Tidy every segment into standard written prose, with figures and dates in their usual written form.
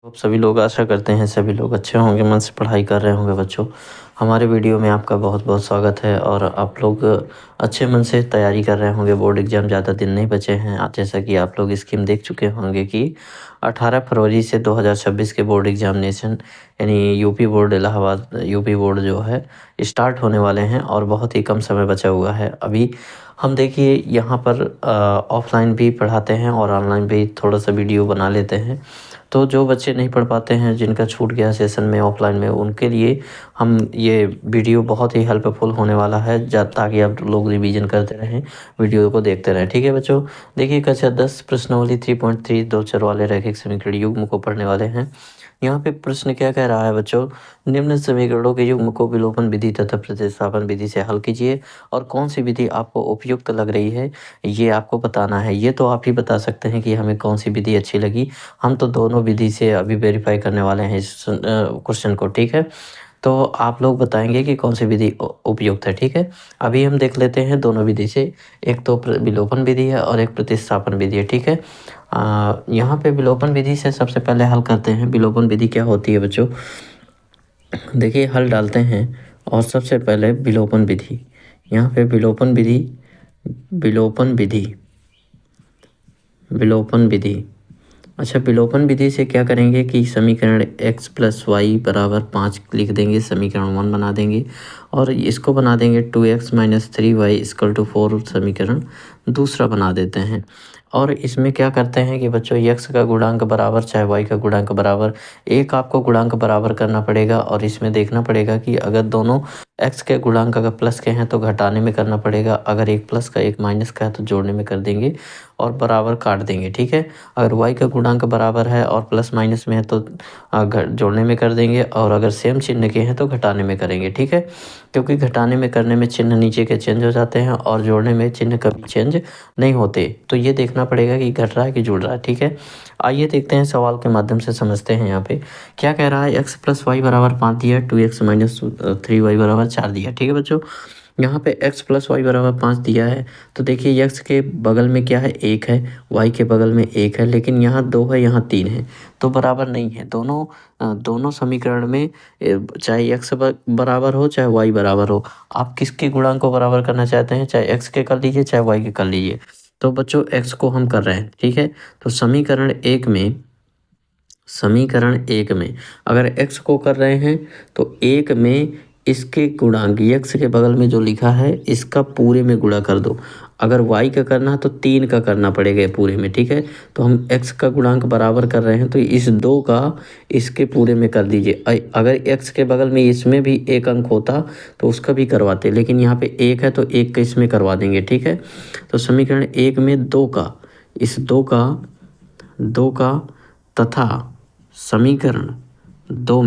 आप सभी लोग आशा करते हैं सभी लोग अच्छे होंगे, मन से पढ़ाई कर रहे होंगे बच्चों। हमारे वीडियो में आपका बहुत बहुत स्वागत है और आप लोग अच्छे मन से तैयारी कर रहे होंगे। बोर्ड एग्ज़ाम ज़्यादा दिन नहीं बचे हैं। जैसा कि आप लोग स्कीम देख चुके होंगे कि 18 फरवरी से 2026 के बोर्ड एग्जामिनेशन यानी UP board Allahabad UP board जो है स्टार्ट होने वाले हैं और बहुत ही कम समय बचा हुआ है। अभी हम देखिए यहाँ पर ऑफलाइन भी पढ़ाते हैं और ऑनलाइन भी थोड़ा सा वीडियो बना लेते हैं। तो जो बच्चे नहीं पढ़ पाते हैं, जिनका छूट गया सेशन में ऑफलाइन में, उनके लिए हम ये वीडियो बहुत ही हेल्पफुल होने वाला है ताकि आप लोग रिवीजन करते रहें, वीडियो को देखते रहें। ठीक है बच्चों, देखिए कक्षा 10 प्रश्नावली 3.3 दो चर वाले रैखिक समीकरण युग्म को पढ़ने वाले हैं। यहाँ पे प्रश्न क्या कह रहा है बच्चों, निम्न समीकरणों के युग्म को विलोपन विधि तथा प्रतिस्थापन विधि से हल कीजिए और कौन सी विधि आपको उपयुक्त लग रही है ये आपको बताना है। ये तो आप ही बता सकते हैं कि हमें कौन सी विधि अच्छी लगी। हम तो दोनों विधि से अभी वेरीफाई करने वाले हैं इस क्वेश्चन को। ठीक है, तो आप लोग बताएंगे कि कौन सी विधि उपयुक्त है। ठीक है, अभी हम देख लेते हैं दोनों विधि से। एक तो विलोपन विधि है और एक प्रतिस्थापन विधि है। ठीक है, यहाँ पे विलोपन विधि से सबसे पहले हल करते हैं। विलोपन विधि क्या होती है बच्चों, देखिए हल डालते हैं और सबसे पहले विलोपन विधि, यहाँ पे विलोपन विधि विलोपन विधि विलोपन विधि अच्छा, विलोपन विधि से क्या करेंगे कि समीकरण x प्लस वाई बराबर 5 लिख देंगे, समीकरण 1 बना देंगे और इसको बना देंगे 2x minus 3y equal to 4 समीकरण दूसरा बना देते हैं। और इसमें क्या करते हैं कि बच्चों x का गुणांक बराबर चाहे y का गुणांक बराबर, एक आपको गुणांक बराबर करना पड़ेगा और इसमें देखना पड़ेगा कि अगर दोनों x के गुणांक अगर प्लस के हैं तो घटाने में करना पड़ेगा, अगर एक प्लस का एक माइनस का है तो जोड़ने में कर देंगे और बराबर काट देंगे। ठीक है, अगर y का गुणांक बराबर है और प्लस माइनस में है तो जोड़ने में कर देंगे और अगर सेम चिन्ह के हैं तो घटाने में करेंगे। ठीक है, क्योंकि घटाने में करने में चिन्ह नीचे के चेंज हो जाते हैं और जोड़ने में चिन्ह कभी चेंज नहीं होते। तो ये देखना पड़ेगा कि घट रहा है कि जुड़ रहा है। ठीक है, आइए देखते हैं सवाल के माध्यम से समझते हैं। यहाँ पे क्या कह रहा है, एक्स प्लस वाई बराबर 5 दिया, 2x माइनस 3y बराबर 4 दिया। ठीक है बच्चों, यहाँ पे x प्लस वाई बराबर 5 दिया है तो देखिए x के बगल में क्या है, 1 है, y के बगल में 1 है, लेकिन यहाँ 2 है यहाँ 3 है तो बराबर नहीं है। दोनों समीकरण में चाहे x बराबर हो चाहे y बराबर हो, आप किसके गुणांक को बराबर करना चाहते हैं, चाहे x के कर लीजिए चाहे y के कर लीजिए। तो बच्चों x को हम कर रहे हैं। ठीक है, तो समीकरण एक में अगर x को कर रहे हैं तो एक में इसके गुणांक x के बगल में जो लिखा है इसका पूरे में गुणा कर दो। अगर y का करना है तो 3 का करना पड़ेगा पूरे में। ठीक है, तो हम x का गुणांक बराबर कर रहे हैं तो इस 2 का इसके पूरे में कर दीजिए। अगर x के बगल में इसमें भी एक अंक होता तो उसका भी करवाते, लेकिन यहाँ पे 1 है तो 1 का इसमें करवा देंगे। ठीक है, तो समीकरण 1 में 2 का, इस 2 का तथा समीकरण 2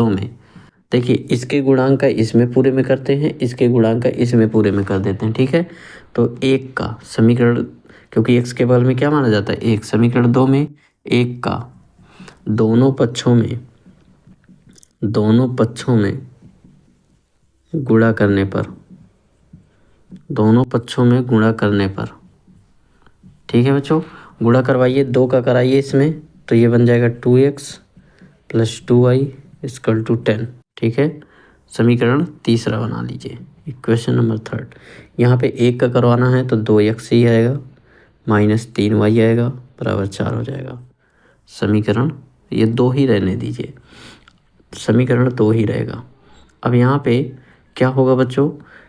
में देखिए इसके गुणांक का इसमें पूरे में करते हैं, इसके गुणांक का इसमें पूरे में कर देते हैं। ठीक है, तो 1 का समीकरण, क्योंकि x के बगल में क्या माना जाता है 1, समीकरण 2 में 1 का दोनों पक्षों में गुणा करने पर, ठीक है बच्चों, गुणा करवाइए, 2 का कराइए इसमें तो ये बन जाएगा 2x plus 2y equal to 10। ठीक है, समीकरण तीसरा बना लीजिए, इक्वेशन नंबर 3। यहाँ पे 1 का करवाना है तो 2x ही आएगा माइनस 3y आएगा बराबर 4 हो जाएगा। समीकरण ये 2 ही रहने दीजिए, समीकरण 2 ही रहेगा। अब यहाँ पे क्या होगा बच्चों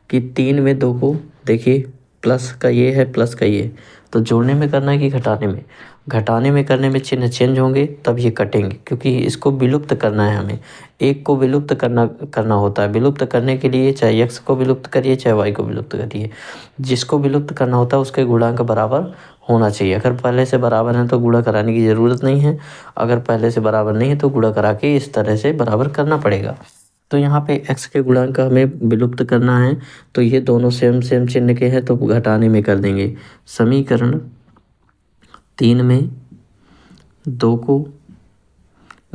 कि 3 में 2 को देखिए, प्लस का ये है प्लस का ये, तो जोड़ने में करना है कि घटाने में, घटाने में करने में चिन्ह चेंज होंगे तब ये कटेंगे, क्योंकि इसको विलुप्त करना है हमें, एक को विलुप्त करना होता है। विलुप्त करने के लिए चाहे x को विलुप्त करिए चाहे y को विलुप्त करिए, जिसको विलुप्त करना होता है उसके गुणांक बराबर होना चाहिए। अगर पहले से बराबर है तो गुणा कराने की ज़रूरत नहीं है, अगर पहले से बराबर नहीं है तो गुणा करा के इस तरह से बराबर करना पड़ेगा। तो यहाँ पे x के गुणांक का हमें विलुप्त करना है तो ये दोनों सेम चिन्ह के हैं तो घटाने में कर देंगे। समीकरण 3 में 2 को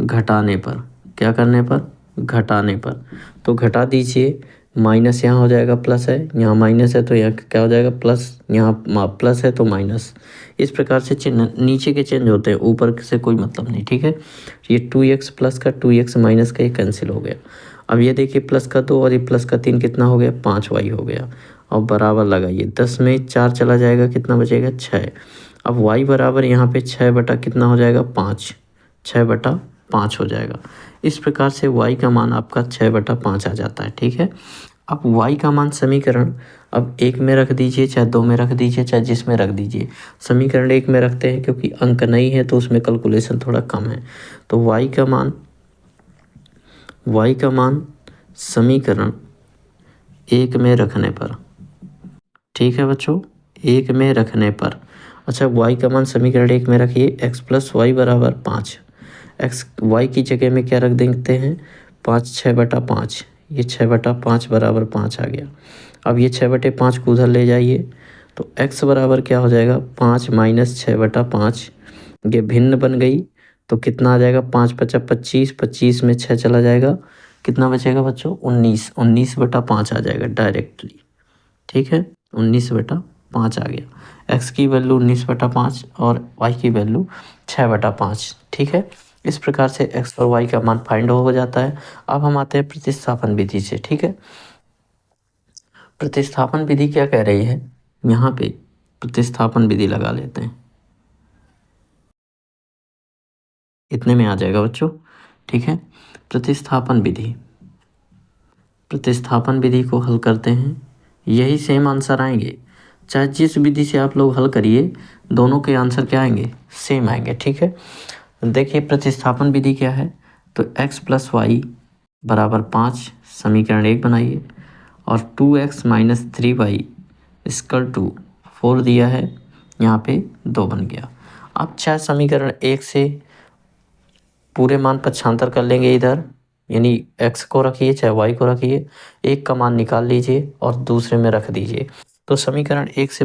घटाने पर, क्या करने पर, घटाने पर, तो घटा दीजिए माइनस यहाँ हो जाएगा प्लस है, यहाँ माइनस है तो यहाँ क्या हो जाएगा प्लस, यहाँ प्लस है तो माइनस। इस प्रकार से चिन्ह नीचे के चेंज होते हैं, ऊपर से कोई मतलब नहीं, ठीक है। ये 2x प्लस का 2x माइनस का ये कैंसिल हो गया। अब ये देखिए प्लस का 2 और ये प्लस का 3 कितना हो गया, 5y हो गया। अब बराबर लगाइए, 10 में 4 चला जाएगा, कितना बचेगा 6। अब y बराबर यहाँ पे 6 बटा कितना हो जाएगा 5, 6 बटा 5 हो जाएगा। इस प्रकार से y का मान आपका 6 बटा 5 आ जाता है, ठीक है। अब y का मान समीकरण अब 1 में रख दीजिए, चाहे 2 में रख दीजिए, चाहे जिसमें रख दीजिए। समीकरण 1 में रखते हैं क्योंकि अंक नहीं है तो उसमें कैलकुलेशन थोड़ा कम है। तो y का मान समीकरण 1 में रखने पर, ठीक है बच्चों, 1 में रखने पर, अच्छा y का मान समीकरण 1 में रखिए, x प्लस वाई बराबर 5। एक्स वाई की जगह में क्या रख देते हैं 5, 6 बटा 5, ये 6 बटा 5 बराबर 5 आ गया। अब ये 6 बटे 5 को उधर ले जाइए तो x बराबर क्या हो जाएगा 5 माइनस 6 बटा 5, ये भिन्न बन गई तो कितना आ जाएगा 5 पचा 25, 25 में 6 चला जाएगा, कितना बचेगा बच्चों 19, 19 बटा 5 आ जाएगा डायरेक्टली, ठीक है। 19 बटा 5 आ गया, x की वैल्यू 19 बटा 5 और y की वैल्यू 6 बटा 5, ठीक है। इस प्रकार से x और y का मान फाइंड हो जाता है। अब हम आते हैं प्रतिस्थापन विधि से, ठीक है। प्रतिस्थापन विधि क्या कह रही है, यहाँ पे प्रतिस्थापन विधि लगा लेते हैं, इतने में आ जाएगा बच्चों, ठीक है। प्रतिस्थापन विधि को हल करते हैं, यही सेम आंसर आएंगे, चाहे जिस विधि से आप लोग हल करिए दोनों के आंसर क्या आएंगे सेम आएंगे, ठीक है। देखिए प्रतिस्थापन विधि क्या है, तो x प्लस वाई बराबर 5 समीकरण 1 बनाइए और 2x minus 3y equal to 4 दिया है, यहाँ पे 2 बन गया। अब चाहे समीकरण 1 से पूरे मान पक्षांतर कर लेंगे इधर, यानी x को रखिए चाहे y को रखिए, एक का मान निकाल लीजिए और दूसरे में रख दीजिए। तो समीकरण 1 से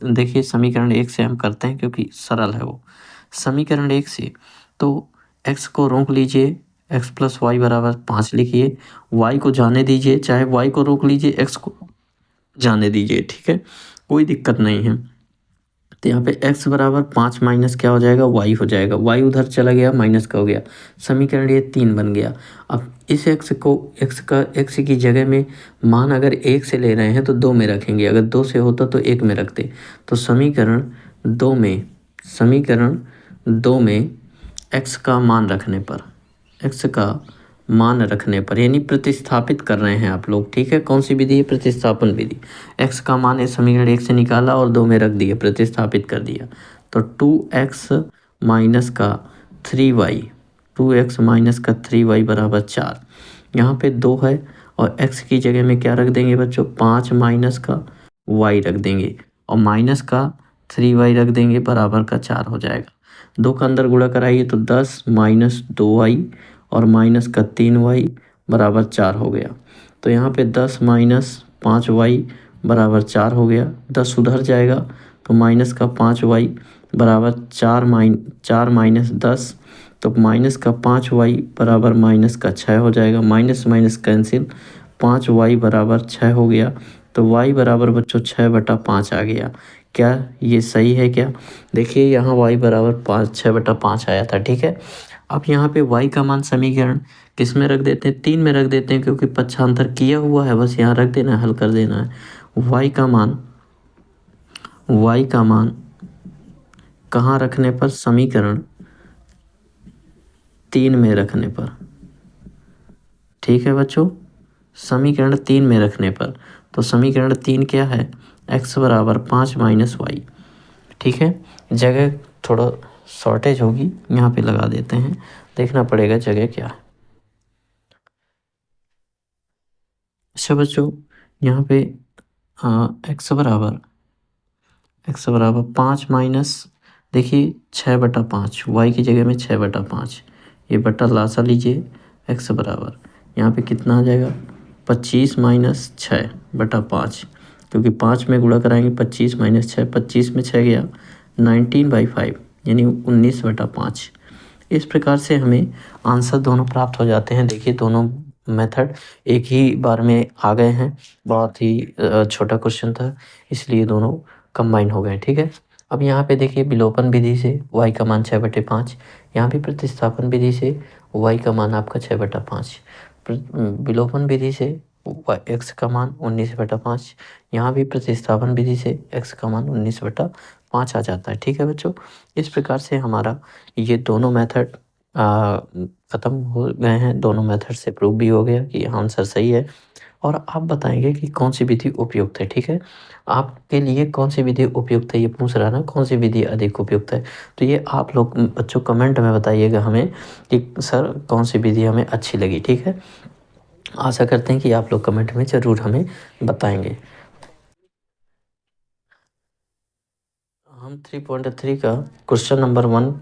देखिए समीकरण 1 से हम करते हैं क्योंकि सरल है वो। समीकरण 1 से तो x को रोक लीजिए, x प्लस वाई बराबर 5 लिखिए, y को जाने दीजिए, चाहे y को रोक लीजिए x को जाने दीजिए, ठीक है, कोई दिक्कत नहीं है। तो यहाँ पे x बराबर 5 माइनस क्या हो जाएगा y हो जाएगा, y उधर चला गया माइनस का हो गया, समीकरण ये 3 बन गया। अब इस x को x की जगह में मान अगर 1 से ले रहे हैं तो 2 में रखेंगे, अगर 2 से होता तो 1 में रखते। तो समीकरण 2 में x का मान रखने पर, यानी प्रतिस्थापित कर रहे हैं आप लोग, ठीक है। कौन सी विधि है, प्रतिस्थापन विधि। x का मान है समीकरण 1 से निकाला और 2 में रख दिया, प्रतिस्थापित कर दिया, तो 2x माइनस का 3y बराबर 4, यहाँ पे 2 है और x की जगह में क्या रख देंगे बच्चों 5 माइनस का y रख देंगे और माइनस का 3y रख देंगे, बराबर का 4 हो जाएगा। 2 का अंदर गुणा कराइए तो 10 माइनस 2y और माइनस का 3y बराबर 4 हो गया। तो यहाँ पे 10 माइनस 5y बराबर 4 हो गया, 10 उधर जाएगा तो माइनस का 5y बराबर 4 माइनस 10, तो माइनस का 5y बराबर माइनस का 6 हो जाएगा, माइनस माइनस कैंसिल, 5y बराबर 6 हो गया। तो y बराबर बच्चों 6 बटा 5 आ गया। क्या ये सही है क्या, देखिए यहाँ y बराबर 6 बटा 5 आया था, ठीक है। अब यहाँ पे y का मान समीकरण किस में रख देते हैं 3 में रख देते हैं, क्योंकि पक्षांतर किया हुआ है, बस यहाँ रख देना है, हल कर देना है। y का मान कहाँ रखने पर, समीकरण 3 में रखने पर, ठीक है बच्चों, समीकरण 3 में रखने पर। तो समीकरण 3 क्या है, x बराबर 5 माइनस वाई, ठीक है। जगह थोड़ा शॉर्टेज होगी, यहाँ पे लगा देते हैं, देखना पड़ेगा जगह क्या है। अच्छा बच्चों, यहाँ पे x बराबर 5 माइनस, देखिए 6 बटा 5, वाई की जगह में 6 बटा 5, ये बटा लासा लीजिए, x बराबर यहाँ पे कितना आ जाएगा 25 माइनस 6 बटा 5, क्योंकि 5 में गुणा कराएंगे 25 माइनस 6, 25 में 6 गया 19/5, यानी 19 बटा 5। इस प्रकार से हमें आंसर दोनों प्राप्त हो जाते हैं। देखिए दोनों मेथड एक ही बार में आ गए हैं। बहुत ही छोटा क्वेश्चन था, इसलिए दोनों कंबाइन हो गए। ठीक है, अब यहाँ पे देखिए विलोपन विधि से y का मान 6/5, यहाँ भी प्रतिस्थापन विधि से y का मान आपका 6/5, विलोपन विधि से x का मान 19/5, यहाँ भी प्रतिस्थापन विधि से x का मान 19/5 आ जाता है। ठीक है बच्चों, इस प्रकार से हमारा ये दोनों मेथड ख़त्म हो गए हैं। दोनों मेथड से प्रूव भी हो गया कि आंसर सही है। और आप बताएंगे कि कौन सी विधि उपयुक्त है। ठीक है, आपके लिए कौन सी विधि उपयुक्त है ये पूछ रहा ना, कौन सी विधि अधिक उपयुक्त है। तो ये आप लोग बच्चों कमेंट में बताइएगा हमें कि सर कौन सी विधि हमें अच्छी लगी। ठीक है, आशा करते हैं कि आप लोग कमेंट में ज़रूर हमें बताएंगे। हम 3.3 का क्वेश्चन नंबर 1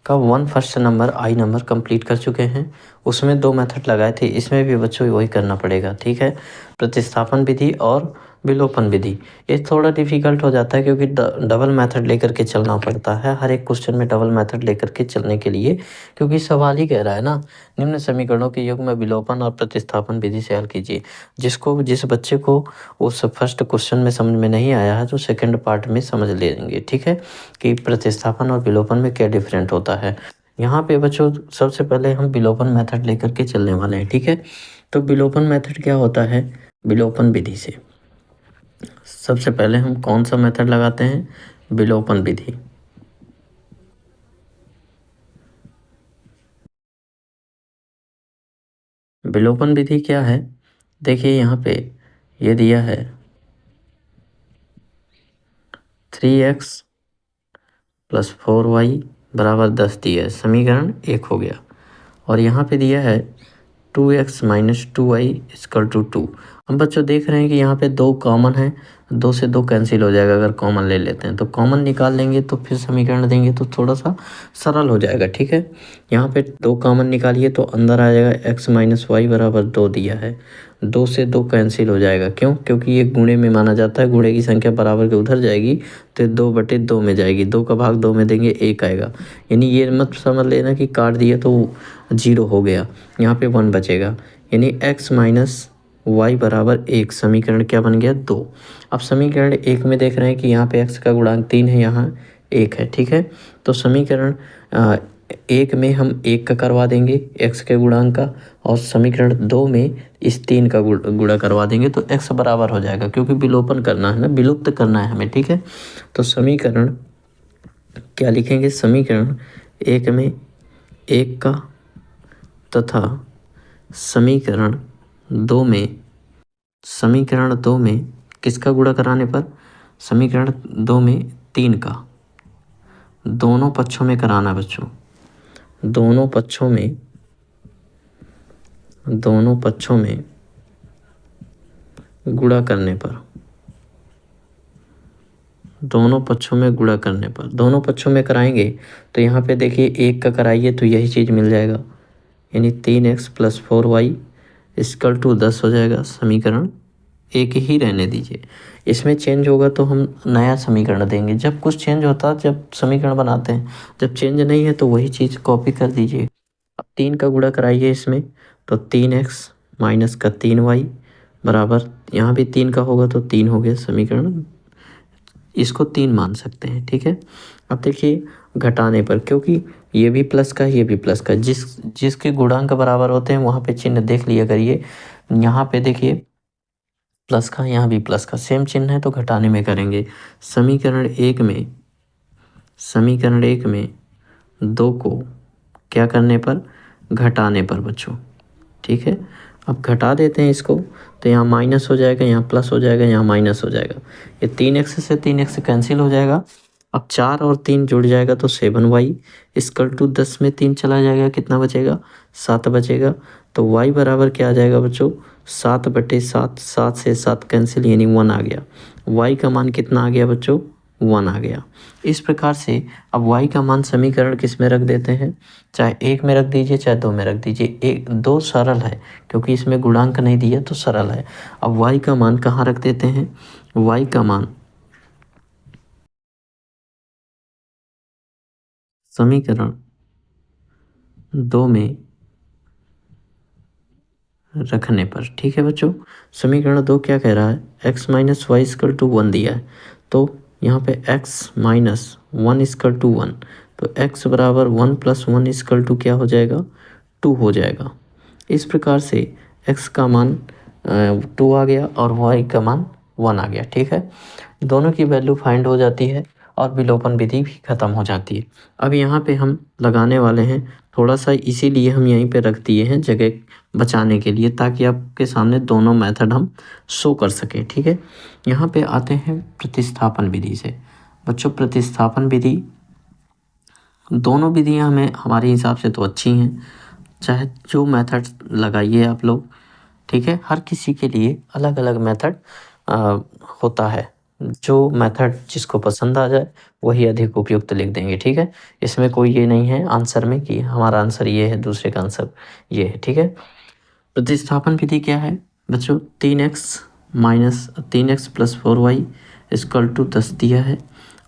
का फर्स्ट नंबर आई नंबर कंप्लीट कर चुके हैं। उसमें 2 मेथड लगाए थे, इसमें भी बच्चों वही करना पड़ेगा। ठीक है, प्रतिस्थापन विधि और विलोपन विधि। ये थोड़ा डिफिकल्ट हो जाता है क्योंकि डबल मेथड लेकर के चलना पड़ता है हर एक क्वेश्चन में, डबल मेथड लेकर के चलने के लिए, क्योंकि सवाल ही कह रहा है ना, निम्न समीकरणों के युग में विलोपन और प्रतिस्थापन विधि से हल कीजिए। जिस बच्चे को उस फर्स्ट क्वेश्चन में समझ में नहीं आया है तो सेकंड पार्ट में समझ लेंगे। ठीक है, कि प्रतिस्थापन और विलोपन में क्या डिफरेंट होता है। यहाँ पे बच्चों सबसे पहले हम विलोपन मेथड लेकर के चलने वाले हैं। ठीक है, तो विलोपन मेथड क्या होता है। विलोपन विधि से सबसे पहले हम कौन सा मेथड लगाते हैं, विलोपन विधि। विलोपन विधि क्या है, देखिए यहाँ पे ये दिया है 3x + 4y = 10 दिया है, समीकरण 1 हो गया। और यहाँ पे दिया है 2x - 2y = 2। हम बच्चों देख रहे हैं कि यहाँ पे 2 कॉमन है, 2 से 2 कैंसिल हो जाएगा। अगर कॉमन ले लेते हैं तो कॉमन निकाल लेंगे तो फिर समीकरण देंगे तो थोड़ा सा सरल हो जाएगा। ठीक है, यहाँ पे 2 कॉमन निकालिए तो अंदर आ जाएगा x - y = 2 दिया है। 2 से 2 कैंसिल हो जाएगा, क्यों, क्योंकि ये गुणे में माना जाता है। गुणे की संख्या बराबर के उधर जाएगी तो 2/2 में जाएगी, 2 का भाग 2 में देंगे 1 आएगा। यानी ये मत समझ लेना कि काट दिया तो 0 हो गया, यहाँ पे 1 बचेगा। यानी x - y = 1, समीकरण क्या बन गया, 2। अब समीकरण 1 में देख रहे हैं कि यहाँ पे x का गुणांक 3 है, यहाँ 1 है। ठीक है, तो समीकरण 1 में हम 1 का करवा देंगे x के गुणांक का, और समीकरण 2 में इस 3 का गुणा करवा देंगे तो x बराबर हो जाएगा, क्योंकि विलोपन करना है ना, विलुप्त करना है हमें। ठीक है, तो समीकरण क्या लिखेंगे, समीकरण 1 में 1 का तथा समीकरण 2 में किसका गुणा कराने पर, समीकरण 2 में 3 का, दोनों पक्षों में कराना बच्चों, दोनों पक्षों में गुणा करने पर, दोनों पक्षों में कराएंगे तो यहाँ पे देखिए 1 का कराइए तो यही चीज़ मिल जाएगा, यानी 3x + 4y = 10 हो जाएगा। समीकरण 1 ही रहने दीजिए, इसमें चेंज होगा तो हम नया समीकरण देंगे। जब कुछ चेंज होता है जब समीकरण बनाते हैं, जब चेंज नहीं है तो वही चीज़ कॉपी कर दीजिए। अब 3 का गुणा कराइए इसमें तो 3x - 3y बराबर, यहाँ भी 3 का होगा तो 3 हो गया, समीकरण इसको 3 मान सकते हैं। ठीक है, अब देखिए घटाने पर, क्योंकि ये भी प्लस का ये भी प्लस का, जिसके गुणांक बराबर होते हैं वहाँ पे चिन्ह देख लिया करिए। यहाँ पे देखिए प्लस का, यहाँ भी प्लस का, सेम चिन्ह है तो घटाने में करेंगे। समीकरण एक में 2 को क्या करने पर, घटाने पर बच्चों। ठीक है, अब घटा देते हैं इसको तो यहाँ माइनस हो जाएगा, यहाँ प्लस हो जाएगा, यहाँ माइनस हो जाएगा। ये 3x से 3x कैंसिल हो जाएगा। अब 4 और 3 जुड़ जाएगा तो 7y = 10 में 3 चला जाएगा, कितना बचेगा, 7 बचेगा। तो y बराबर क्या आ जाएगा बच्चों, 7/7, 7 से 7 कैंसिल, यानी 1 आ गया। y का मान कितना आ गया बच्चों, 1 आ गया। इस प्रकार से अब y का मान समीकरण किस में रख देते हैं, चाहे 1 में रख दीजिए चाहे 2 में रख दीजिए, 2 सरल है क्योंकि इसमें गुणांक नहीं दिया तो सरल है। अब y का मान कहाँ रख देते हैं, y का मान समीकरण 2 में रखने पर। ठीक है बच्चों, समीकरण 2 क्या कह रहा है, x minus Y equal to 1 दिया है, तो यहाँ पे x माइनस 1 इक्वल टू 1, तो x बराबर 1 प्लस 1 इक्वल टू क्या हो जाएगा, 2 हो जाएगा। इस प्रकार से x का मान 2 आ गया और y का मान 1 आ गया। ठीक है, दोनों की वैल्यू फाइंड हो जाती है और विलोपन विधि भी ख़त्म हो जाती है। अब यहाँ पे हम लगाने वाले हैं थोड़ा सा, इसीलिए हम यहीं पे रख दिए हैं जगह बचाने के लिए, ताकि आपके सामने दोनों मेथड हम शो कर सकें। ठीक है, यहाँ पे आते हैं प्रतिस्थापन विधि से। बच्चों प्रतिस्थापन विधि, दोनों विधियाँ हमें हमारे हिसाब से तो अच्छी हैं, चाहे जो मेथड लगाइए आप लोग। ठीक है, हर किसी के लिए अलग अलग मेथड होता है, जो मेथड जिसको पसंद आ जाए वही अधिक उपयुक्त लिख देंगे। ठीक है, इसमें कोई ये नहीं है आंसर में कि हमारा आंसर ये है, दूसरे का आंसर ये है। ठीक है, प्रतिस्थापन विधि क्या है बच्चों, 3x plus 4y equal to 10 दिया है,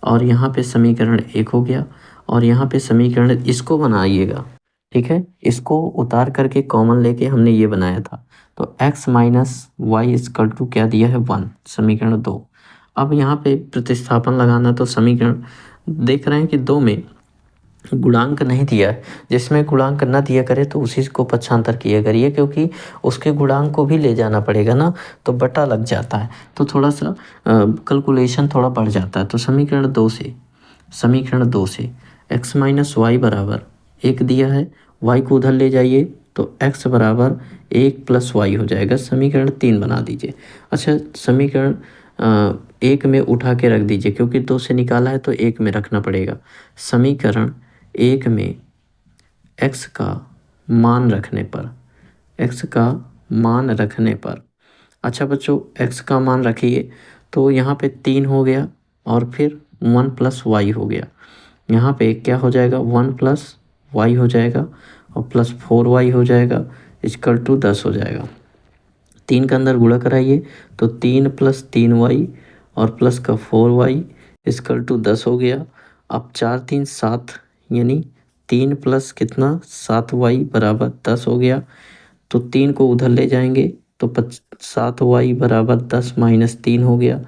और यहाँ पे समीकरण 1 हो गया, और यहाँ पे समीकरण इसको बनाइएगा। ठीक है, इसको उतार करके कॉमन लेके हमने ये बनाया था, तो x minus Y equal to क्या दिया है, 1, समीकरण 2। अब यहाँ पे प्रतिस्थापन लगाना, तो समीकरण देख रहे हैं कि 2 में गुणांक नहीं दिया है, जिसमें गुणांक ना दिया करे तो उसी को पक्षांतर किया करिए, क्योंकि उसके गुणांक को भी ले जाना पड़ेगा ना, तो बटा लग जाता है, तो थोड़ा सा कैलकुलेशन थोड़ा बढ़ जाता है। तो समीकरण 2 से x माइनस वाई बराबर 1 दिया है, y को उधर ले जाइए तो x बराबर 1 प्लस वाई हो जाएगा, समीकरण 3 बना दीजिए। अच्छा, समीकरण 1 में उठा के रख दीजिए, क्योंकि 2 से निकाला है तो 1 में रखना पड़ेगा। समीकरण 1 में x का मान रखने पर, अच्छा बच्चों x का मान रखिए, तो यहाँ पे 3 हो गया और फिर 1 प्लस वाई हो गया, यहाँ पे क्या हो जाएगा, 1 प्लस वाई हो जाएगा और प्लस 4y हो जाएगा, इक्वल टू 10 हो जाएगा। 3 के अंदर गुणा कराइए तो 3 प्लस 3y और प्लस का 4y इक्वल टू 10 हो गया। अब 4 3 7, यानी 3 प्लस कितना, 7y बराबर 10 हो गया। तो 3 को उधर ले जाएंगे तो 7y बराबर 10 माइनस 3 हो गया।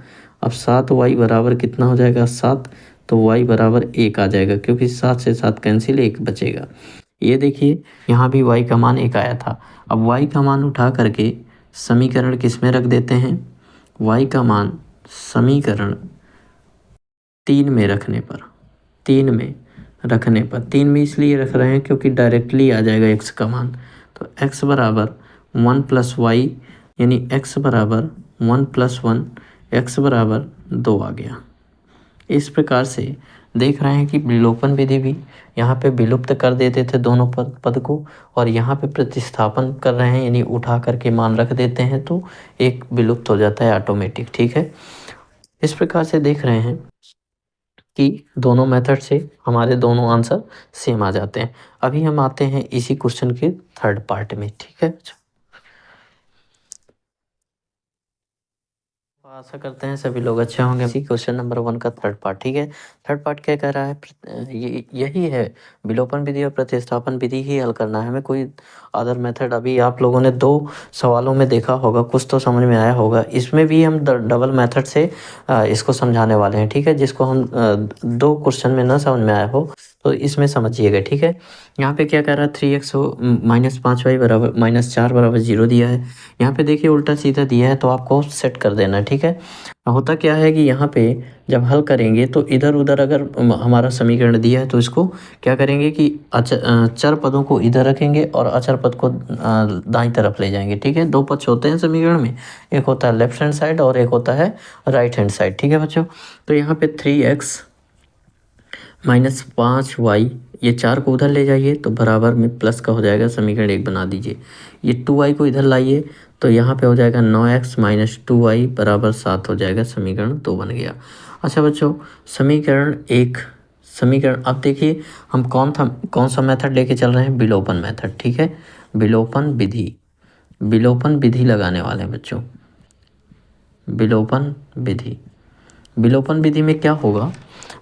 अब 7y बराबर कितना हो जाएगा, 7, तो y बराबर 1 आ जाएगा, क्योंकि 7 से 7 कैंसिल, 1 बचेगा। ये देखिए यहाँ भी y का मान 1 आया था। अब y का मान उठा करके समीकरण किस में रख देते हैं, y का मान समीकरण 3 में रखने पर, 3 में इसलिए रख रहे हैं क्योंकि डायरेक्टली आ जाएगा x का मान। तो x बराबर 1 प्लस वाई, यानी x बराबर 1 प्लस 1, x बराबर 2 आ गया। इस प्रकार से देख रहे हैं कि विलोपन विधि भी यहाँ पे विलुप्त कर देते थे दोनों पद को, और यहाँ पे प्रतिस्थापन कर रहे हैं, यानी उठा करके मान रख देते हैं तो एक विलुप्त हो जाता है ऑटोमेटिक। ठीक है, इस प्रकार से देख रहे हैं कि दोनों मेथड से हमारे दोनों आंसर सेम आ जाते हैं। अभी हम आते हैं इसी क्वेश्चन के थर्ड पार्ट में। ठीक है, आशा करते हैं सभी लोग अच्छे होंगे। इसी क्वेश्चन नंबर 1 का थर्ड पार्ट। ठीक है, थर्ड पार्ट क्या कह रहा है, यही है, विलोपन विधि और प्रतिस्थापन विधि ही हल करना है हमें, कोई अदर मेथड। अभी आप लोगों ने 2 सवालों में देखा होगा, कुछ तो समझ में आया होगा। इसमें भी हम डबल मेथड से इसको समझाने वाले हैं। ठीक है, जिसको हम 2 क्वेश्चन में ना समझ में आया हो तो इसमें समझिएगा। ठीक है, यहाँ पे क्या कह रहा है, 3x माइनस 5y बराबर माइनस 4 बराबर 0 दिया है। यहाँ पे देखिए उल्टा सीधा दिया है, तो आपको सेट कर देना है। ठीक है, होता क्या है कि यहाँ पे जब हल करेंगे तो इधर उधर अगर हमारा समीकरण दिया है तो इसको क्या करेंगे कि चर पदों को इधर रखेंगे और अचर पद को दाईं तरफ ले जाएंगे। ठीक है, 2 पक्ष होते हैं समीकरण में, एक होता है लेफ्ट हैंड साइड और एक होता है राइट हैंड साइड। ठीक है बच्चों, तो यहाँ पे 3x माइनस 5y, ये 4 को उधर ले जाइए तो बराबर में प्लस का हो जाएगा, समीकरण 1 बना दीजिए। ये 2y को इधर लाइए तो यहाँ पे हो जाएगा 9x माइनस 2y बराबर 7 हो जाएगा, समीकरण 2 बन गया। अच्छा बच्चों, समीकरण अब देखिए हम कौन सा मेथड लेके चल रहे हैं, विलोपन मेथड। ठीक है, विलोपन विधि लगाने वाले हैं बच्चों। विलोपन विधि में क्या होगा,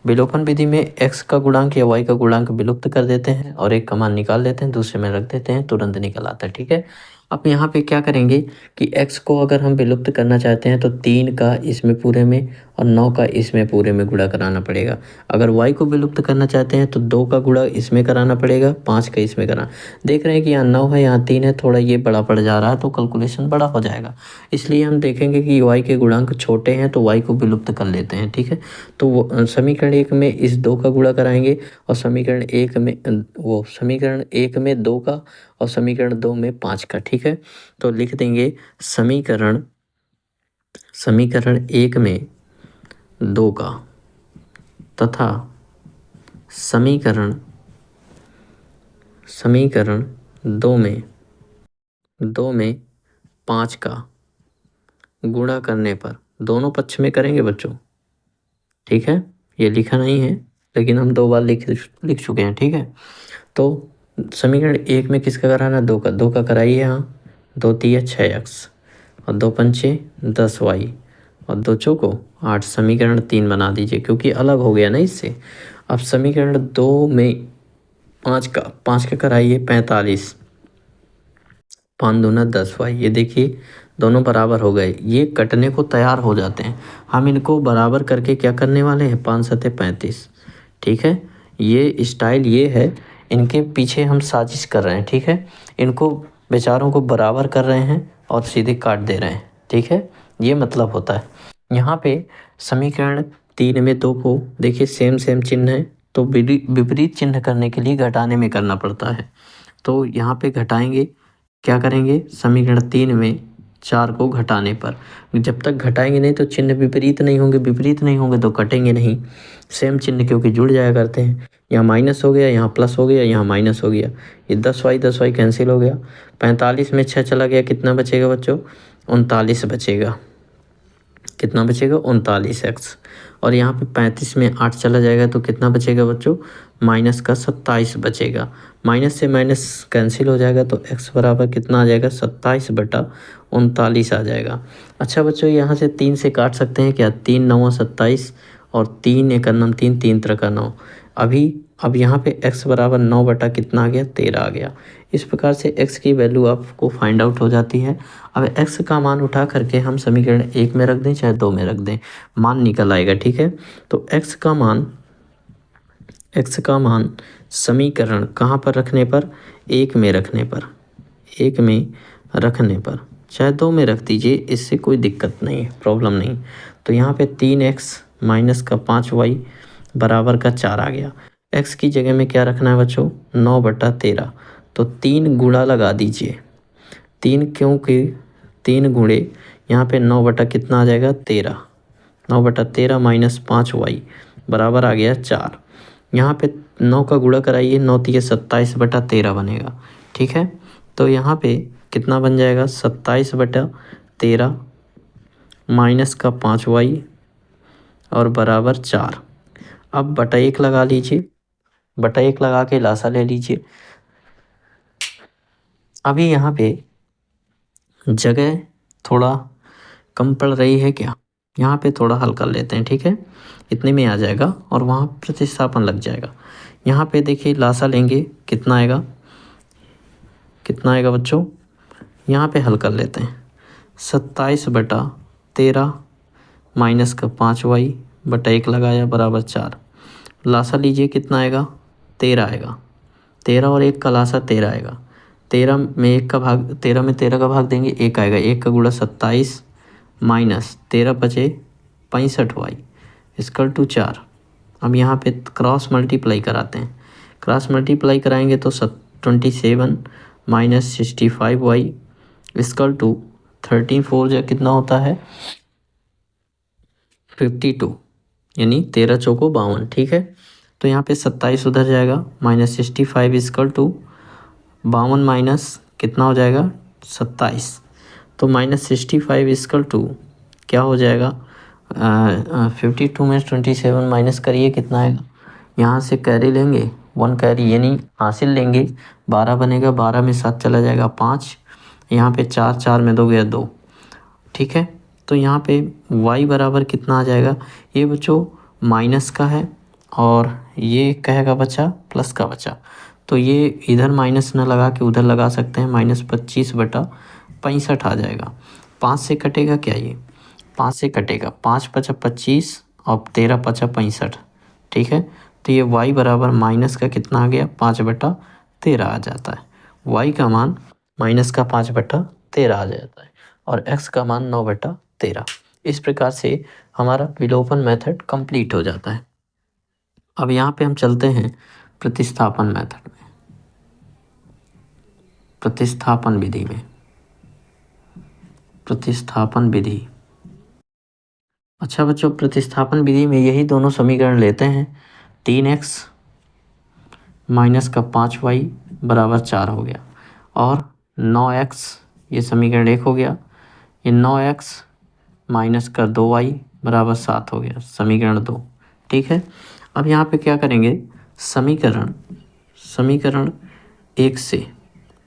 विलोपन विधि में x का गुणांक या y का गुणांक विलुप्त कर देते हैं और एक का मान निकाल लेते हैं, दूसरे में रख देते हैं, तुरंत निकल आता है। ठीक है, अब यहाँ पे क्या करेंगे कि x को अगर हम विलुप्त करना चाहते हैं तो 3 का इसमें पूरे में और 9 का इसमें पूरे में गुणा कराना पड़ेगा। अगर y को विलुप्त करना चाहते हैं तो 2 का गुणा इसमें कराना पड़ेगा, 5 का इसमें कराना। देख रहे हैं कि यहाँ 9 है, यहाँ 3 है, थोड़ा ये बड़ा पड़ जा रहा है तो कैलकुलेशन बड़ा हो जाएगा। इसलिए हम देखेंगे कि y के गुणांक छोटे हैं तो y को विलुप्त कर लेते हैं। ठीक है, तो समीकरण 1 में इस 2 का गुणा कराएंगे और समीकरण 1 में 2 का और समीकरण 2 में 5 का। ठीक है, तो लिख देंगे समीकरण 1 में 2 का तथा समीकरण 2 में 5 का गुणा करने पर दोनों पक्ष में करेंगे बच्चों। ठीक है, ये लिखा नहीं है लेकिन हम 2 बार लिख चुके हैं। ठीक है, तो समीकरण 1 में किसका कराना, 2 का कराइए। यहाँ 2 तिया 6x और 2 पंचे 10y और 2 चौको 8। समीकरण 3 बना दीजिए क्योंकि अलग हो गया ना इससे। अब समीकरण 2 में 5 का कराइए 45, 5 दूना 10y। ये देखिए दोनों बराबर हो गए, ये कटने को तैयार हो जाते हैं। हम इनको बराबर करके क्या करने वाले हैं, 5 सते 35। ठीक है, ये स्टाइल ये है, इनके पीछे हम साजिश कर रहे हैं। ठीक है, इनको बेचारों को बराबर कर रहे हैं और सीधे काट दे रहे हैं। ठीक है, ये मतलब होता है। यहाँ पे समीकरण 3 में 2 को देखिए सेम चिन्ह है तो विपरीत चिन्ह करने के लिए घटाने में करना पड़ता है। तो यहाँ पे घटाएंगे, क्या करेंगे, समीकरण 3 में 4 को घटाने पर, जब तक घटाएंगे नहीं तो चिन्ह विपरीत नहीं होंगे तो कटेंगे नहीं। सेम चिन्ह क्योंकि जुड़ जाया करते हैं, यहाँ माइनस हो गया, यहाँ प्लस हो गया, यहाँ माइनस हो गया, ये 10y कैंसिल हो गया। 45 में 6 चला गया, कितना बचेगा बच्चों, 39 बचेगा। कितना बचेगा, 39x। और यहाँ पे 35 में 8 चला जाएगा तो कितना बचेगा बच्चों, माइनस का 27 बचेगा। माइनस से माइनस कैंसिल हो जाएगा तो x बराबर कितना आ जाएगा, 27/39 आ जाएगा। अच्छा बच्चों, यहाँ से 3 से काट सकते हैं क्या, 3 9 27 और 3 1 9 3, 3 3 9। अब यहाँ पे x बराबर 9 बटा कितना आ गया, 13 आ गया। इस प्रकार से x की वैल्यू आपको फाइंड आउट हो जाती है। अब x का मान उठा करके हम समीकरण 1 में रख दें चाहे 2 में रख दें, मान निकल आएगा। ठीक है, तो x का मान समीकरण कहाँ पर रखने पर, 1 में रखने पर, चाहे 2 में रख दीजिए, इससे कोई दिक्कत नहीं है, प्रॉब्लम नहीं। तो यहाँ पे 3x माइनस का 5y बराबर का 4 आ गया। x की जगह में क्या रखना है बच्चों, 9/13। तो 3 गुणा लगा दीजिए, 3 क्योंकि 3 गुणे यहाँ पे 9 बटा कितना आ जाएगा, 13। 9/13 माइनस 5y बराबर आ गया 4। यहाँ पे 9 का गुणा कराइए, 9 तिया 27/13 बनेगा। ठीक है, तो यहाँ पे कितना बन जाएगा, 27/13 माइनस का 5y और बराबर 4। अब बटा 1 लगा लीजिए, बटा 1 लगा के लासा ले लीजिए। अभी यहाँ पे जगह थोड़ा कम पड़ रही है क्या, यहाँ पे थोड़ा हल कर लेते हैं। ठीक है, इतने में आ जाएगा और वहाँ प्रतिस्थापन लग जाएगा। यहाँ पे देखिए लासा लेंगे, कितना आएगा बच्चों, यहाँ पे हल कर लेते हैं। 27/13 माइनस का 5y बटा 1 लगाया बराबर 4। लासा लीजिए, कितना आएगा, 13 आएगा। 13 और 1 का लासा 13 आएगा। 13 में 13 का भाग देंगे, 1 आएगा। 1 का गुणा 27 माइनस 13 बचे 65y इक्वल टू 4। अब यहाँ पे क्रॉस मल्टीप्लाई कराते हैं, क्रॉस मल्टीप्लाई कराएंगे तो 27 माइनस 65y इक्वल टू 13 4 जो कितना होता है, 52, यानी 13 चौको 52। ठीक है, तो यहाँ पे 27 उधर जाएगा, माइनस 65 इक्वल टू 52 माइनस कितना हो जाएगा, 27। तो माइनस 65 इक्वल टू क्या हो जाएगा, 52 में 27 माइनस करिए, कितना आएगा, यहाँ से कैरी लेंगे, 1 कैरी यानी हासिल लेंगे, 12 बनेगा। 12 में 7 चला जाएगा 5, यहाँ पे 4 4 में 2 गया 2। ठीक है, तो यहाँ पे y बराबर कितना आ जाएगा, ये बच्चों माइनस का है और ये कहेगा बचा प्लस का बचा, तो ये इधर माइनस न लगा के उधर लगा सकते हैं, -25/65 आ जाएगा। 5 से कटेगा क्या, ये 5 से कटेगा, 5 पचा 25 और 13 पचा 65, ठीक है। तो ये y बराबर माइनस का कितना आ गया, 5/13 आ जाता है। y का मान -5/13 आ जाता है और x का मान 9/13। इस प्रकार से हमारा विलोपन मेथड कंप्लीट हो जाता है। अब यहाँ पे हम चलते हैं प्रतिस्थापन मेथड में, प्रतिस्थापन विधि में, प्रतिस्थापन विधि। अच्छा बच्चों, प्रतिस्थापन विधि में यही दोनों समीकरण लेते हैं। 3x माइनस का 5y बराबर 4 हो गया और 9x, ये समीकरण 1 हो गया। ये 9x माइनस का 2y बराबर 7 हो गया, समीकरण 2, ठीक है। अब यहाँ पे क्या करेंगे, समीकरण 1 से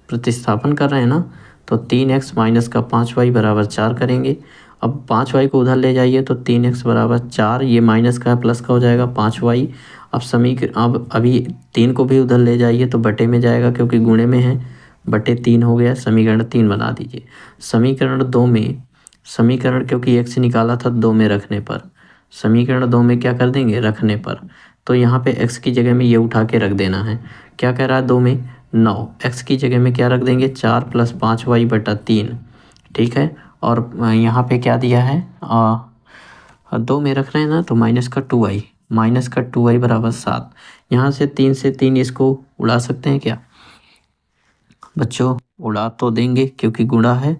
प्रतिस्थापन कर रहे हैं ना, तो 3x माइनस का 5y बराबर 4 करेंगे। अब 5y को उधर ले जाइए तो 3x बराबर 4, ये माइनस का प्लस का हो जाएगा 5y। अब अभी 3 को भी उधर ले जाइए तो बटे में जाएगा क्योंकि गुणे में है, बटे 3 हो गया, समीकरण 3 बना दीजिए। समीकरण 2 में, समीकरण क्योंकि 1 से निकाला था 2 में रखने पर, समीकरण 2 में क्या कर देंगे, रखने पर, तो यहाँ पे x की जगह में ये उठा के रख देना है। क्या कह रहा है 2 में 9, x की जगह में क्या रख देंगे 4 + 5y/3, ठीक है। और यहाँ पे क्या दिया है, 2 में रख रहे हैं ना, तो -2y बराबर 7। यहाँ से 3 से 3 इसको उड़ा सकते हैं क्या बच्चों, उड़ा तो देंगे क्योंकि गुणा है,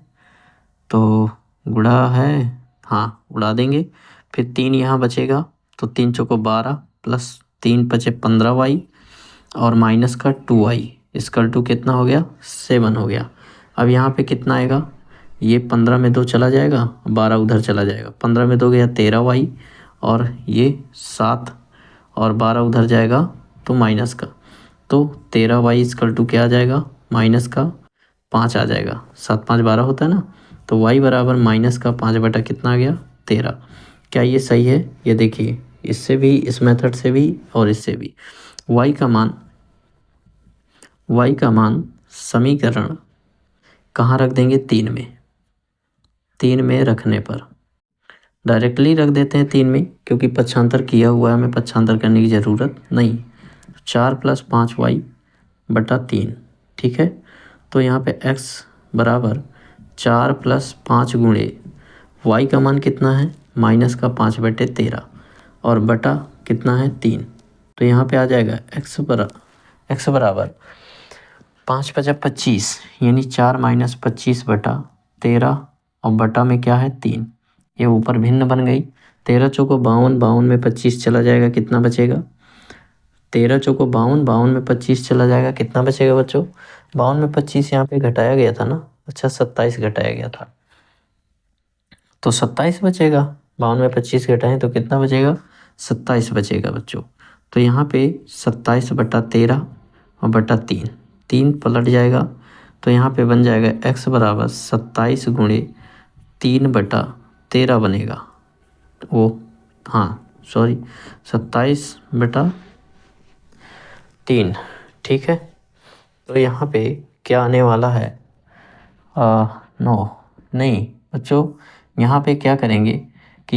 तो गुणा है, हाँ उड़ा देंगे। फिर 3 यहाँ बचेगा तो 3 चौको 12 + 3 × 5 = 15y और माइनस का 2y इसकल टू कितना हो गया, 7 हो गया। अब यहाँ पे कितना आएगा, ये 15 में 2 चला जाएगा, 12 उधर चला जाएगा, 15 में 2 गया 13y और ये 7 और 12 उधर जाएगा तो माइनस का, तो 13y इसकल टू क्या आ जाएगा, माइनस का 5 आ जाएगा। 7 5 12 होता है ना, तो y बराबर माइनस का 5 बटा कितना आ गया, 13। क्या ये सही है, ये देखिए, इससे भी, इस मेथड से भी और इससे भी y का मान समीकरण कहाँ रख देंगे, 3 में रखने पर डायरेक्टली रख देते हैं 3 में, क्योंकि पक्षांतर किया हुआ है, हमें पक्षांतर करने की ज़रूरत नहीं। 4 + 5y/3, ठीक है। तो यहाँ पे x बराबर 4 + 5 गुणे y का मान कितना है, -5/13 और बटा कितना है 3, तो यहाँ पे आ जाएगा x बराबर 5 × 5 = 25, यानी 4 - 25/13 और बटा में क्या है 3, ये ऊपर भिन्न बन गई। 13 चौको 52, 52 में 25 चला जाएगा, कितना बचेगा, 13 चौको 52, 52 में 25 चला जाएगा, कितना बचेगा बच्चों, 52 में 25 यहाँ पे घटाया गया था ना, अच्छा 27 घटाया गया था, तो 27 बचेगा। 52 में 25 घटाएं तो कितना बचेगा, 27 बचेगा बच्चों। तो यहाँ पे 27/13 और बटा 3 पलट जाएगा, तो यहाँ पे बन जाएगा x बराबर 27 गुणे 3/13 बनेगा, वो हाँ सॉरी 27/3, ठीक है। तो यहाँ पे क्या आने वाला है, 9 नहीं बच्चों, यहाँ पे क्या करेंगे कि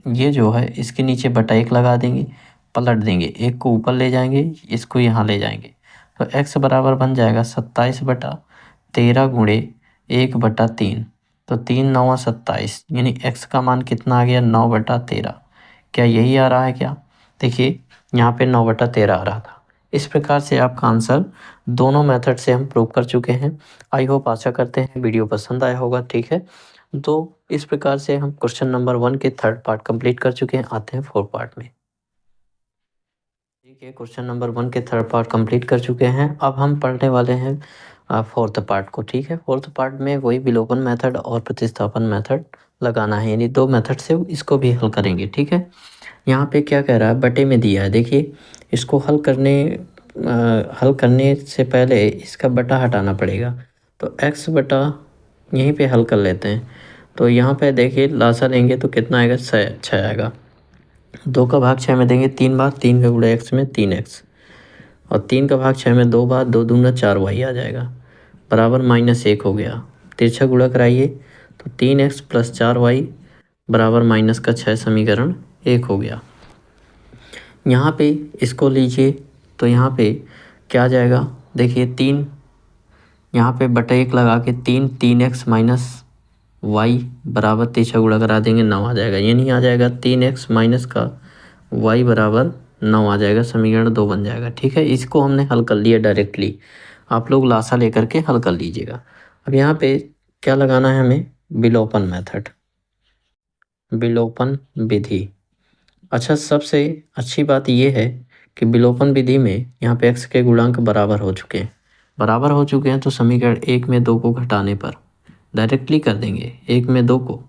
ये जो है इसके नीचे बटा 1 लगा देंगे, पलट देंगे, 1 को ऊपर ले जाएंगे, इसको यहाँ ले जाएंगे, तो x बराबर बन जाएगा 27/13 गुणे 1/3, तो 3 9 27, यानी x का मान कितना आ गया, 9/13। क्या यही आ रहा है क्या, देखिए यहाँ पे 9/13 आ रहा था। इस प्रकार से आपका आंसर दोनों मेथड से हम प्रूव कर चुके हैं। आई होप, आशा करते हैं वीडियो पसंद आया होगा, ठीक है। तो इस प्रकार से हम क्वेश्चन नंबर 1 के 3rd पार्ट कंप्लीट कर चुके हैं। आते हैं 4th पार्ट में, ठीक है। क्वेश्चन नंबर 1 के 3rd पार्ट कंप्लीट कर चुके हैं। अब हम पढ़ने वाले हैं 4th पार्ट को, ठीक है। 4th पार्ट में वही विलोपन मेथड और प्रतिस्थापन मेथड लगाना है, यानी 2 मेथड से इसको भी हल करेंगे, ठीक है। यहाँ पे क्या कह रहा है, बटे में दिया है, देखिए इसको हल करने से पहले इसका बटा हटाना पड़ेगा, तो x बटा यहीं पे हल कर लेते हैं। तो यहाँ पे देखिए लासा लेंगे तो कितना आएगा, 6 आएगा। 2 का भाग 6 में देंगे 3 बार, 3 का गुणा x में 3x और 3 का भाग 6 में 2 बार, 2 दूना 4 वाई आ जाएगा बराबर -1 हो गया। तिरछा गुणा कराइए तो 3x + 4y बराबर -6 समीकरण 1 हो गया। यहाँ पे इसको लीजिए तो यहाँ पे क्या आ जाएगा, देखिए 3 यहाँ पे बटा 1 लगा के 3x - y बराबर तिरछा गुणा करा देंगे 9 आ जाएगा। ये नहीं आ जाएगा 3x माइनस का y बराबर 9 आ जाएगा, समीकरण 2 बन जाएगा। ठीक है, इसको हमने हल कर लिया डायरेक्टली, आप लोग लासा लेकर के हल कर लीजिएगा। अब यहाँ पे क्या लगाना है हमें, विलोपन मेथड, विलोपन विधि। अच्छा, सबसे अच्छी बात ये है कि विलोपन विधि में यहाँ पे x के गुणांक बराबर हो चुके हैं, तो समीकरण 1 में 2 को घटाने पर डायरेक्टली कर देंगे, 1 में 2 को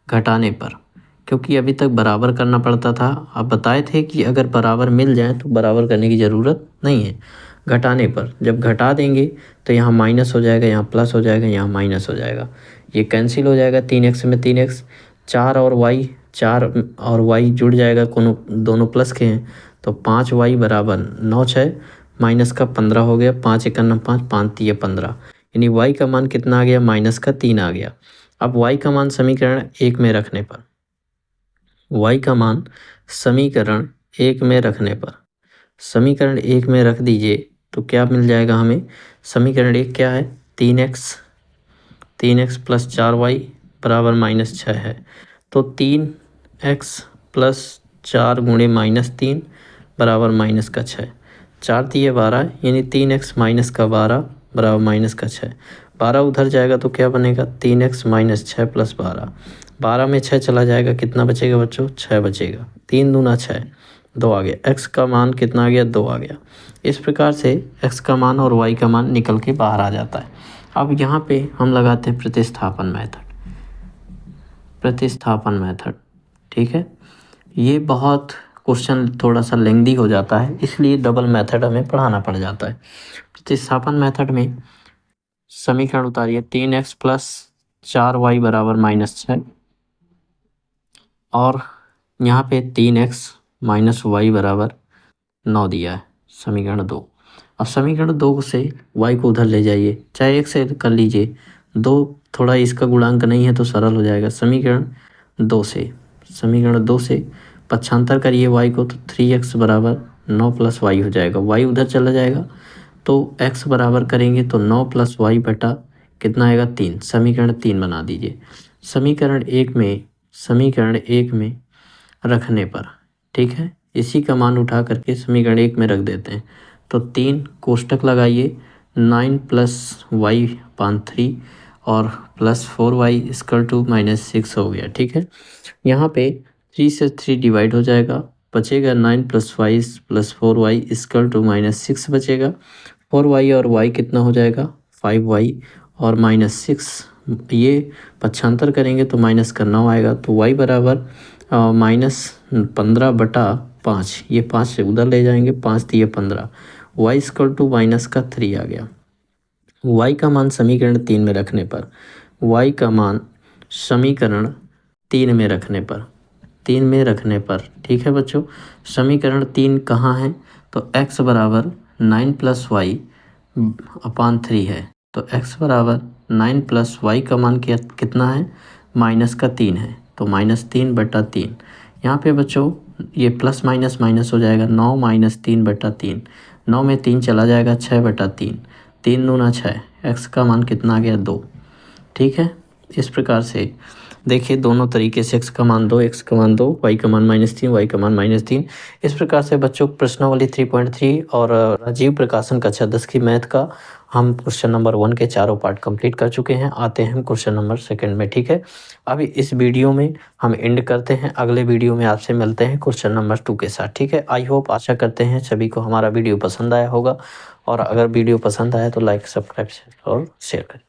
घटाने पर, क्योंकि अभी तक बराबर करना पड़ता था। आप बताए थे कि अगर बराबर मिल जाए तो बराबर करने की ज़रूरत नहीं है, घटाने पर जब घटा देंगे तो यहाँ माइनस हो जाएगा, यहाँ प्लस हो जाएगा, यहाँ माइनस हो जाएगा, ये कैंसिल हो जाएगा। 3x में 3x, 4 और y जुड़ जाएगा, दोनों प्लस के हैं, तो 5y बराबर 9 6 माइनस का 15 हो गया, 5 1 5 5 3 15, यानी y का मान कितना आ गया, -3 आ गया। अब y का मान समीकरण 1 में रखने पर, y का मान समीकरण 1 में रखने पर, समीकरण 1 में रख दीजिए तो क्या मिल जाएगा हमें, समीकरण 1 क्या है, 3x + 4y बराबर -6 है, तो 3x + 4 गुणे -3 बराबर -6, 4 3 12, यानी 3x - 12 बराबर -6। 12 उधर जाएगा तो क्या बनेगा, 3x - 6 + 12, 12 में 6 चला जाएगा, कितना बचेगा बच्चों, 6 बचेगा, 3 दूना 6, 2 आ गया। x का मान कितना आ गया, 2 आ गया। इस प्रकार से x का मान और y का मान निकल के बाहर आ जाता है। अब यहाँ पे हम लगाते हैं प्रतिस्थापन मेथड। ठीक है, ये बहुत क्वेश्चन थोड़ा सा लेंदी हो जाता है, इसलिए डबल मेथड हमें पढ़ाना पड़ जाता है। प्रतिस्थापन मेथड में समीकरण उतारिए, 3x + 4y बराबर -6 और यहाँ पे 3x - y बराबर 9 दिया है, समीकरण 2। अब समीकरण 2 से y को उधर ले जाइए, चाहे 1 से कर लीजिए, 2 थोड़ा इसका गुणांक नहीं है तो सरल हो जाएगा। समीकरण 2 से पक्षांतर करिए y को, तो 3x बराबर 9 + y हो जाएगा, y उधर चला जाएगा तो x बराबर करेंगे तो 9 + y बटा कितना आएगा, 3, समीकरण 3 बना दीजिए। समीकरण 1 में रखने पर, ठीक है, इसी का मान उठा करके समीकरण 1 में रख देते हैं, तो 3 कोष्टक लगाइए, 9 + y अपान 3 और +4y = -6 हो गया। ठीक है, यहाँ पे 3 से 3 डिवाइड हो जाएगा, बचेगा 9 + y + 4y = -6 बचेगा। 4y और y कितना हो जाएगा, 5y और -6, ये पक्षांतर करेंगे तो माइनस का 9 आएगा, तो y बराबर -15/5, ये 5 से उधर ले जाएंगे, 5 3 15, y = -3 आ गया। y का मान समीकरण 3 में रखने पर, y का मान समीकरण 3 में रखने पर, ठीक है बच्चों, समीकरण 3 कहाँ है, तो x बराबर 9 + y अपान 3 है, तो x बराबर 9 + y का मान कितना है, -3 है, तो -3/3। यहाँ पे बच्चों ये प्लस माइनस हो जाएगा, 9 - 3/3, 9 में 3 चला जाएगा, 6/3, 3 दूना 6, x का मान कितना आ गया, 2। ठीक है, इस प्रकार से देखिए दोनों तरीके से x का मान 2, x का मान 2, y का मान -3, y का मान -3। इस प्रकार से बच्चों प्रश्नावली 3.3 और राजीव प्रकाशन कक्षा 10 की मैथ का हम क्वेश्चन नंबर 1 के चारों पार्ट कंप्लीट कर चुके हैं। आते हैं क्वेश्चन नंबर 2 में। ठीक है, अभी इस वीडियो में हम एंड करते हैं, अगले वीडियो में आपसे मिलते हैं क्वेश्चन नंबर 2 के साथ। ठीक है, आई होप, आशा करते हैं सभी को हमारा वीडियो पसंद आया होगा, और अगर वीडियो पसंद आया तो लाइक, सब्सक्राइब और शेयर करें।